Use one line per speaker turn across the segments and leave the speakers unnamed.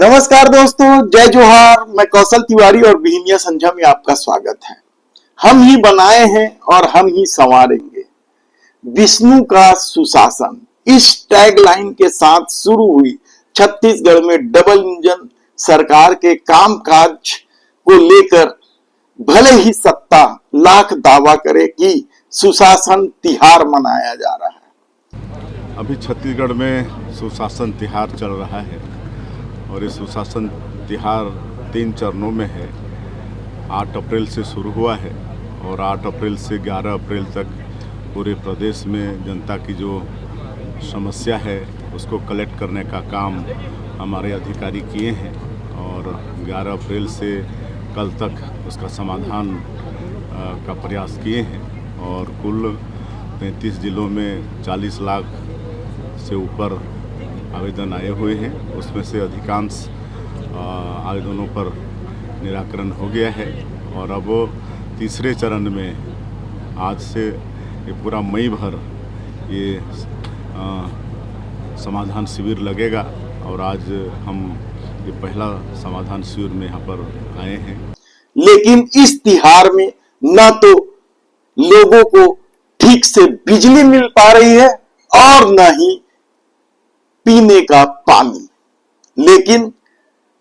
नमस्कार दोस्तों, जय जोहार। मैं कौशल तिवारी और बिहिनिया संझा में आपका स्वागत है। हम ही बनाए हैं और हम ही संवारेंगे विष्णु का सुशासन। इस टैगलाइन के साथ शुरू हुई छत्तीसगढ़ में डबल इंजन सरकार के कामकाज को लेकर भले ही सत्ता लाख दावा करे कि सुशासन तिहार मनाया जा रहा है।
अभी छत्तीसगढ़ में सुशासन तिहार चल रहा है और ये सुशासन तिहार 3 चरणों में है। 8 अप्रैल से शुरू हुआ है और 8 अप्रैल से 11 अप्रैल तक पूरे प्रदेश में जनता की जो समस्या है उसको कलेक्ट करने का काम हमारे अधिकारी किए हैं और 11 अप्रैल से कल तक उसका समाधान का प्रयास किए हैं और कुल 33 जिलों में 40 लाख से ऊपर आवेदन आए हुए हैं। उसमें से अधिकांश आवेदनों पर निराकरण हो गया है और अब तीसरे चरण में आज से ये पूरा मई भर ये समाधान शिविर लगेगा और आज हम ये पहला समाधान शिविर में यहाँ पर आए हैं।
लेकिन इस तिहार में न तो लोगों को ठीक से बिजली मिल पा रही है और न ही पीने का पानी। लेकिन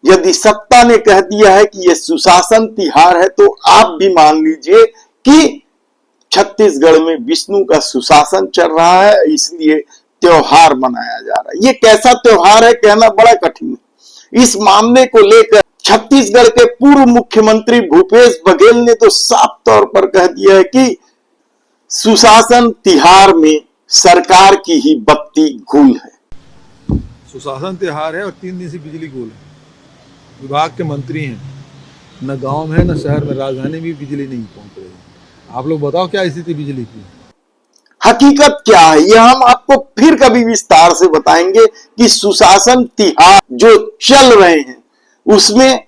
यदि सत्ता ने कह दिया है कि यह सुशासन तिहार है तो आप भी मान लीजिए कि छत्तीसगढ़ में विष्णु का सुशासन चल रहा है, इसलिए त्योहार मनाया जा रहा है। यह कैसा त्योहार है कहना बड़ा कठिन है। इस मामले को लेकर छत्तीसगढ़ के पूर्व मुख्यमंत्री भूपेश बघेल ने तो साफ तौर पर कह दिया है कि सुशासन तिहार में सरकार की ही बत्ती गुल है।
सुशासन त्योहार है और 3 दिन से बिजली गुल है। विभाग के मंत्री हैं, न गांव में है न शहर में, राजधानी में बिजली नहीं पहुंच रही है। आप लोग बताओ क्या स्थिति बिजली की?
हकीकत क्या है यह हम आपको फिर कभी विस्तार से बताएंगे कि सुशासन तिहार जो चल रहे हैं उसमें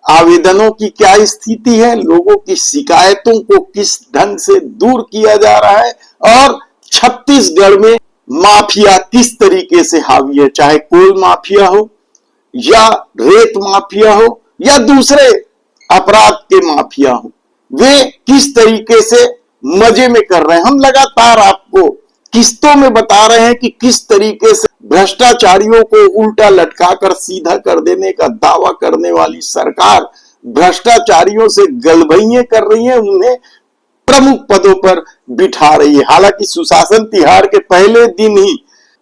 आवेदनों की क्या स्थिति है, लोगों की शिकायतों को किस ढंग से दूर किया जा रहा है और छत्तीसगढ़ में माफिया किस तरीके से हावी है, चाहे कोल माफिया हो या रेत माफिया हो या दूसरे अपराध के माफिया हो, वे किस तरीके से मजे में कर रहे हैं। हम लगातार आपको किस्तों में बता रहे हैं कि किस तरीके से भ्रष्टाचारियों को उल्टा लटकाकर सीधा कर देने का दावा करने वाली सरकार भ्रष्टाचारियों से गलबैये कर रही है, उन्हें प्रमुख पदों पर बिठा रही है। हालांकि सुशासन तिहार के पहले दिन ही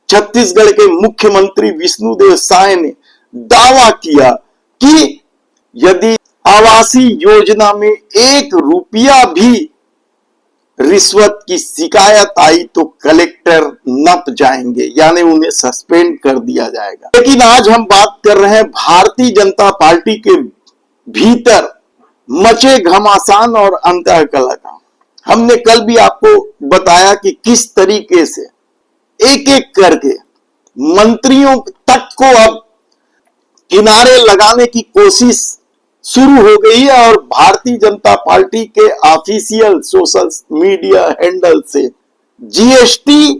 छत्तीसगढ़ के मुख्यमंत्री विष्णुदेव साय ने दावा किया कि यदि आवासीय योजना में 1 रुपया भी रिश्वत की शिकायत आई तो कलेक्टर नप जाएंगे, यानी उन्हें सस्पेंड कर दिया जाएगा। लेकिन आज हम बात कर रहे हैं भारतीय जनता पार्टी के भीतर मचे घमासान और अंतःकलह का। हमने कल भी आपको बताया कि किस तरीके से एक एक करके मंत्रियों तक को अब किनारे लगाने की कोशिश शुरू हो गई है और भारतीय जनता पार्टी के ऑफिशियल सोशल मीडिया हैंडल से जीएसटी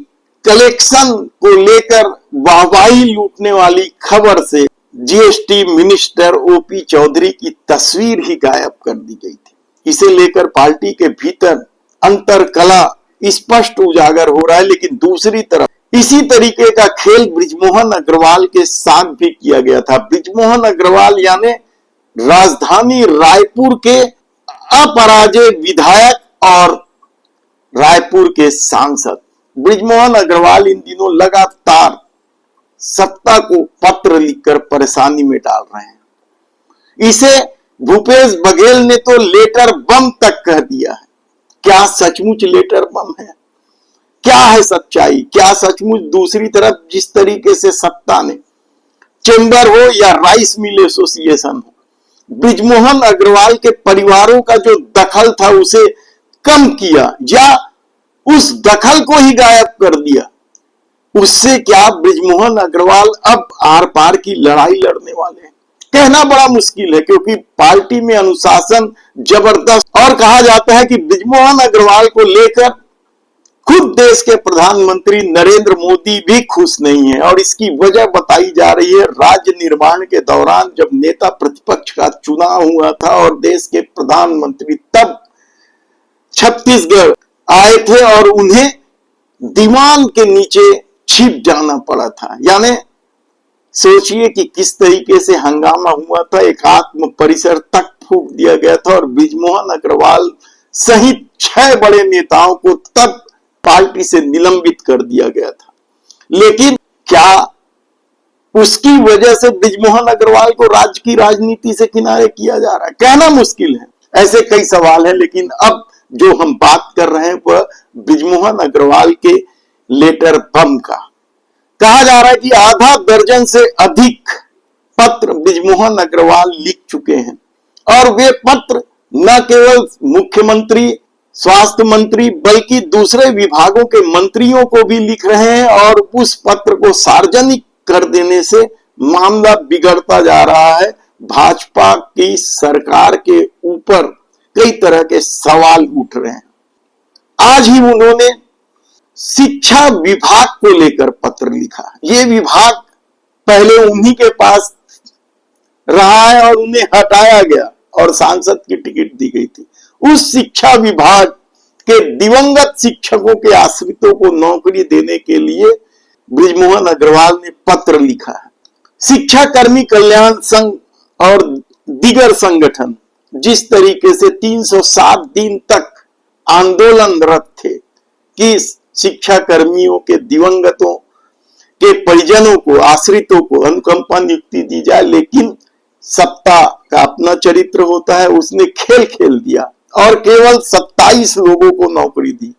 कलेक्शन को लेकर वाहवाही लूटने वाली खबर से जीएसटी मिनिस्टर ओपी चौधरी की तस्वीर ही गायब कर दी गई थी। इसे लेकर पार्टी के भीतर अंतरकला स्पष्ट उजागर हो रहा है। लेकिन दूसरी तरफ इसी तरीके का खेल बृजमोहन अग्रवाल के साथ भी किया गया था। बृजमोहन अग्रवाल यानी राजधानी रायपुर के अपराजय विधायक और रायपुर के सांसद बृजमोहन अग्रवाल इन दिनों लगातार सत्ता को पत्र लिखकर परेशानी में डाल रहे हैं। इसे भूपेश बघेल ने तो लेटर बम तक कह दिया है। क्या सचमुच लेटर बम है? क्या है सच्चाई? क्या सचमुच दूसरी तरफ जिस तरीके से सत्ता ने चेंबर हो या राइस मिल एसोसिएशन हो, बृजमोहन अग्रवाल के परिवारों का जो दखल था उसे कम किया या उस दखल को ही गायब कर दिया, उससे क्या बृजमोहन अग्रवाल अब आर पार की लड़ाई लड़ने वाले हैं? कहना बड़ा मुश्किल है क्योंकि पार्टी में अनुशासन जबरदस्त और कहा जाता है कि बृजमोहन अग्रवाल को लेकर खुद देश के प्रधानमंत्री नरेंद्र मोदी भी खुश नहीं है और इसकी वजह बताई जा रही है राज्य निर्माण के दौरान जब नेता प्रतिपक्ष का चुनाव हुआ था और देश के प्रधानमंत्री तब छत्तीसगढ़ आए थे और उन्हें दीवान के नीचे छिप जाना पड़ा था। यानी सोचिए कि किस तरीके से हंगामा हुआ था, एक आत्म परिसर तक फूंक दिया गया था और बृजमोहन अग्रवाल सहित 6 बड़े नेताओं को तब पार्टी से निलंबित कर दिया गया था। लेकिन क्या उसकी वजह से बृजमोहन अग्रवाल को राज्य की राजनीति से किनारे किया जा रहा है? कहना मुश्किल है, ऐसे कई सवाल हैं। लेकिन अब जो हम बात कर रहे हैं वह बृजमोहन अग्रवाल के लेटर बम का। कहा जा रहा है कि आधा दर्जन से अधिक पत्र बृजमोहन अग्रवाल लिख चुके हैं और वे पत्र न केवल मुख्यमंत्री, स्वास्थ्य मंत्री बल्कि दूसरे विभागों के मंत्रियों को भी लिख रहे हैं और उस पत्र को सार्वजनिक कर देने से मामला बिगड़ता जा रहा है। भाजपा की सरकार के ऊपर कई तरह के सवाल उठ रहे हैं। आज ही उन्होंने शिक्षा विभाग को लेकर पत्र लिखा। ये विभाग पहले उन्हीं के पास रहा है और उन्हें हटाया गया और सांसद की टिकट दी गई थी। उस शिक्षा विभाग के दिवंगत शिक्षकों के आश्रितों को नौकरी देने के लिए बृजमोहन अग्रवाल ने पत्र लिखा है। शिक्षा कर्मी कल्याण संघ और दीगर संगठन जिस तरीके से 307 दिन तक आंदोलनरत थे कि शिक्षा कर्मियों के दिवंगतों के परिजनों को, आश्रितों को अनुकंपा नियुक्ति दी जाए, लेकिन सत्ता का अपना चरित्र होता है, उसने खेल खेल दिया और केवल 27 लोगों को नौकरी दी।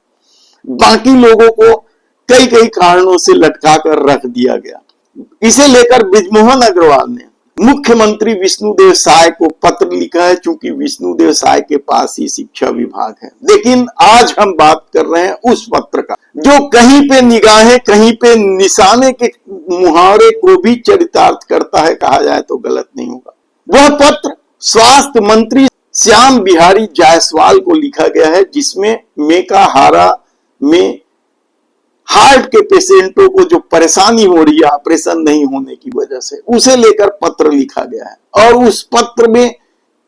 बाकी लोगों को कई कई कारणों से लटका कर रख दिया गया। इसे लेकर बृजमोहन अग्रवाल ने मुख्यमंत्री विष्णुदेव साय को पत्र लिखा है, क्योंकि विष्णुदेव साय के पास ही शिक्षा विभाग है। लेकिन आज हम बात कर रहे हैं उस पत्र का जो कहीं पे निगाहें, कहीं पे निशाने के मुहावरे को भी चरितार्थ करता है, कहा जाए तो गलत नहीं होगा। वह पत्र स्वास्थ्य मंत्री श्याम बिहारी जायसवाल को लिखा गया है, जिसमें मेकाहारा में हार्ट के पेशेंटों को जो परेशानी हो रही है ऑपरेशन नहीं होने की वजह से, उसे लेकर पत्र लिखा गया है। और उस पत्र में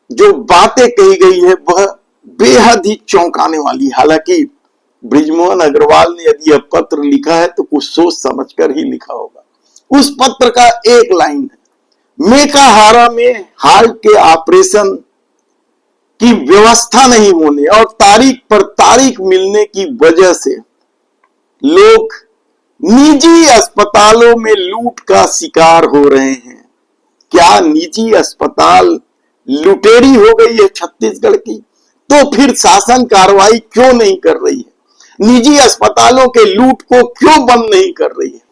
जो बातें कही गई है वह बेहद ही चौंकाने वाली। हालांकि बृजमोहन अग्रवाल ने यदि यह पत्र लिखा है तो कुछ सोच समझकर ही लिखा होगा। उस पत्र का एक लाइन है, मेकाहारा में हार्ट के ऑपरेशन की व्यवस्था नहीं होने और तारीख पर तारीख मिलने की वजह से लोग निजी अस्पतालों में लूट का शिकार हो रहे हैं। क्या निजी अस्पताल लुटेरी हो गई है छत्तीसगढ़ की? तो फिर शासन कार्रवाई क्यों नहीं कर रही है? निजी अस्पतालों के लूट को क्यों बंद नहीं कर रही है?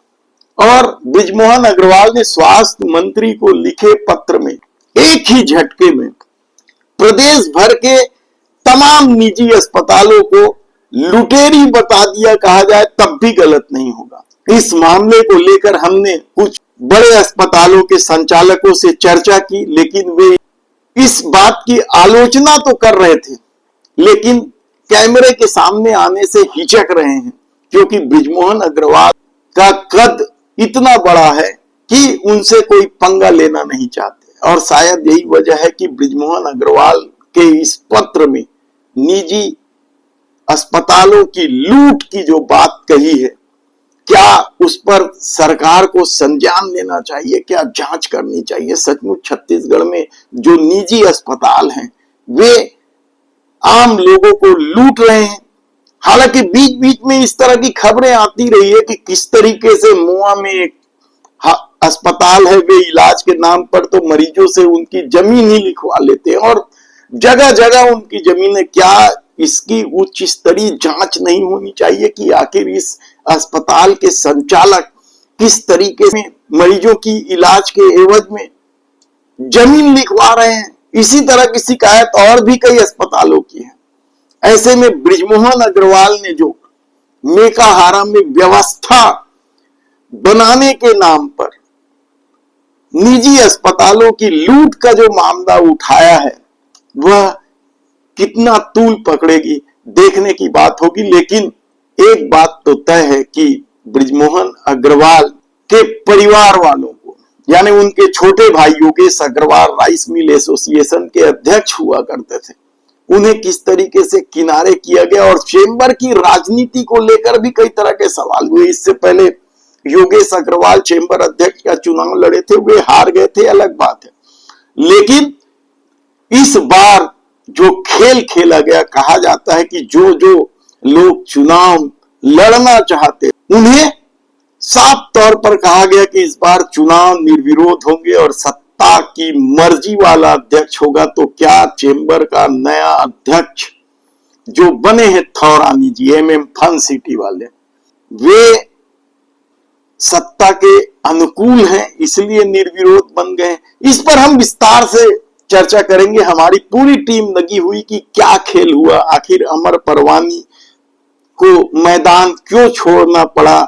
और बृजमोहन अग्रवाल ने स्वास्थ्य मंत्री को लिखे पत्र में एक ही झटके में प्रदेश भर के तमाम निजी अस्पतालों को लुटेरी बता दिया, कहा जाए तब भी गलत नहीं होगा। इस मामले को लेकर हमने कुछ बड़े अस्पतालों के संचालकों से चर्चा की, लेकिन वे इस बात की आलोचना तो कर रहे थे लेकिन कैमरे के सामने आने से हिचक रहे हैं, क्योंकि बृजमोहन अग्रवाल का कद इतना बड़ा है कि उनसे कोई पंगा लेना नहीं चाहते। और शायद यही वजह है कि बृजमोहन अग्रवाल के इस पत्र में निजी अस्पतालों की लूट की जो बात कही है, क्या उस पर सरकार को संज्ञान लेना चाहिए? क्या जांच करनी चाहिए? सचमुच छत्तीसगढ़ में जो निजी अस्पताल हैं वे आम लोगों को लूट रहे हैं। हालांकि बीच बीच में इस तरह की खबरें आती रही है कि किस तरीके से मुआ में एक अस्पताल है, वे इलाज के नाम पर तो मरीजों से उनकी जमीन ही लिखवा लेते हैं और जगह जगह उनकी जमीनें। क्या इसकी उच्च स्तरीय जांच नहीं होनी चाहिए कि आखिर इस अस्पताल के संचालक किस तरीके से मरीजों की इलाज के एवज में जमीन लिखवा रहे हैं? इसी तरह की शिकायत और भी कई अस्पतालों की है। ऐसे में बृजमोहन अग्रवाल ने जो मेकाहारा में व्यवस्था बनाने के नाम पर निजी अस्पतालों की लूट का जो मामला उठाया है वह कितना तूल पकड़ेगी देखने की बात होगी। लेकिन एक बात तो तय है कि बृजमोहन अग्रवाल के परिवार वालों को, यानी उनके छोटे भाई Yogesh Agarwal rice mill association के अध्यक्ष हुआ करते थे, उन्हें किस तरीके से किनारे किया गया और चेंबर की राजनीति को लेकर भी कई तरह के सवाल हुए। इससे पहले योगेश अग्रवाल चेंबर अध्यक्ष का चुनाव लड़े थे, वे हार गए थे, अलग बात है। लेकिन इस बार जो खेल खेला गया, कहा जाता है कि जो जो लोग चुनाव लड़ना चाहते उन्हें साफ तौर पर कहा गया कि इस बार चुनाव निर्विरोध होंगे और सत्ता की मर्जी वाला अध्यक्ष होगा। तो क्या चेंबर का नया अध्यक्ष जो बने हैं थौरानी जी, MM फन सिटी वाले, वे सत्ता के अनुकूल हैं, इसलिए निर्विरोध बन गए। इस पर हम विस्तार से चर्चा करेंगे। हमारी पूरी टीम लगी हुई कि क्या खेल हुआ, आखिर अमर परवानी को मैदान क्यों छोड़ना पड़ा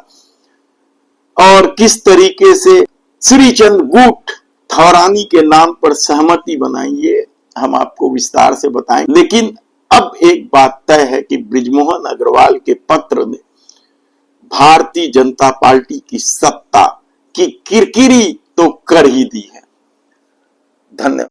और किस तरीके से श्रीचंद गुट थौरानी के नाम पर सहमति बनाई, ये हम आपको विस्तार से बताएंगे। लेकिन अब एक बात तय है कि बृजमोहन अग्रवाल के पत्र ने भारतीय जनता पार्टी की सत्ता की किरकिरी तो कर ही दी है। धन्यवाद।